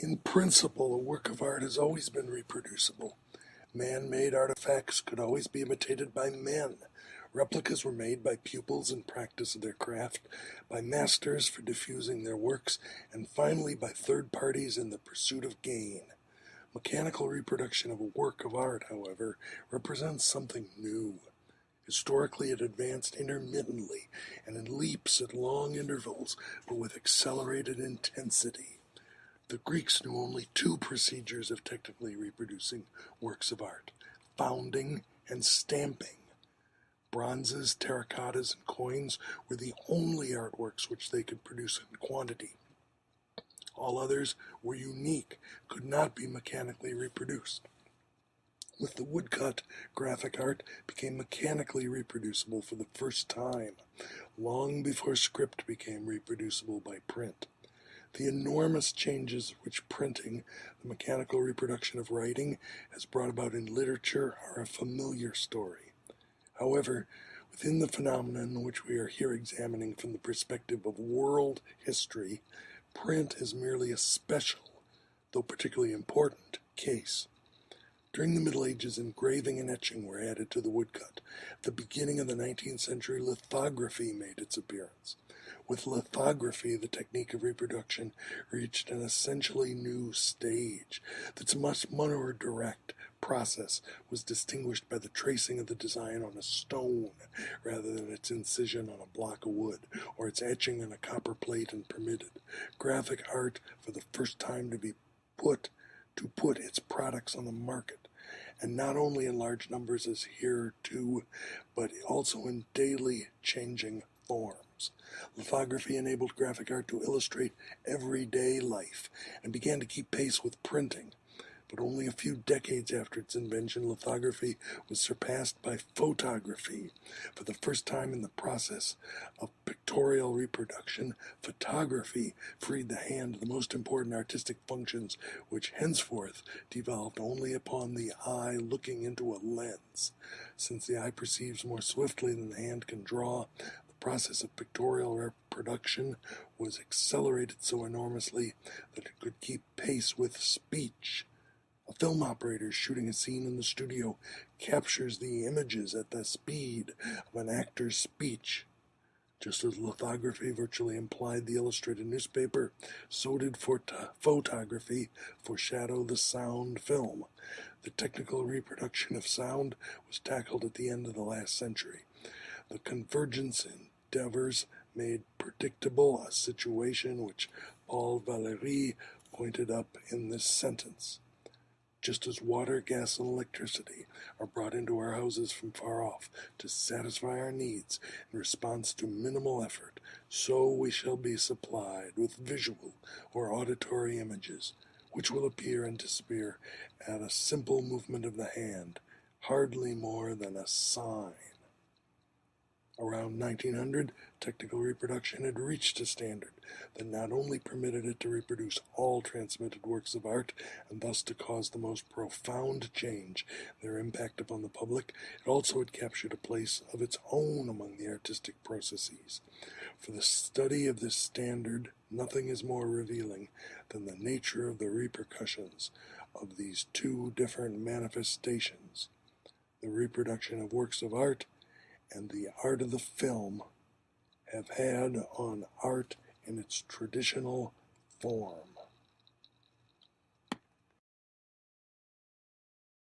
In principle, a work of art has always been reproducible. Man-made artifacts could always be imitated by men. Replicas were made by pupils in practice of their craft, by masters for diffusing their works, and finally by third parties in the pursuit of gain. Mechanical reproduction of a work of art, however, represents something new. Historically, it advanced intermittently and in leaps at long intervals, but with accelerated intensity. The Greeks knew only two procedures of technically reproducing works of art: founding and stamping. Bronzes, terracottas, and coins were the only artworks which they could produce in quantity. All others were unique, could not be mechanically reproduced. With the woodcut, graphic art became mechanically reproducible for the first time, long before script became reproducible by print. The enormous changes which printing, the mechanical reproduction of writing, has brought about in literature are a familiar story. However, within the phenomenon which we are here examining from the perspective of world history, print is merely a special, though particularly important, case. During the Middle Ages, engraving and etching were added to the woodcut. At the beginning of the 19th century, lithography made its appearance. With lithography, the technique of reproduction reached an essentially new stage. This much more direct process was distinguished by the tracing of the design on a stone rather than its incision on a block of wood or its etching on a copper plate, and permitted graphic art for the first time to put its products on the market, and not only in large numbers as hereto, but also in daily changing forms. Lithography enabled graphic art to illustrate everyday life and began to keep pace with printing. But only a few decades after its invention, lithography was surpassed by photography. For the first time in the process of pictorial reproduction, photography freed the hand of the most important artistic functions, which henceforth devolved only upon the eye looking into a lens. Since the eye perceives more swiftly than the hand can draw, the process of pictorial reproduction was accelerated so enormously that it could keep pace with speech. A film operator shooting a scene in the studio captures the images at the speed of an actor's speech. Just as lithography virtually implied the illustrated newspaper, so did photography foreshadow the sound film. The technical reproduction of sound was tackled at the end of the last century. The convergence endeavors made predictable a situation which Paul Valéry pointed up in this sentence. Just as water, gas, and electricity are brought into our houses from far off to satisfy our needs in response to minimal effort, so we shall be supplied with visual or auditory images, which will appear and disappear at a simple movement of the hand, hardly more than a sign. Around 1900, technical reproduction had reached a standard that not only permitted it to reproduce all transmitted works of art and thus to cause the most profound change in their impact upon the public, it also had captured a place of its own among the artistic processes. For the study of this standard, nothing is more revealing than the nature of the repercussions of these two different manifestations. The reproduction of works of art and the art of the film have had on art in its traditional form.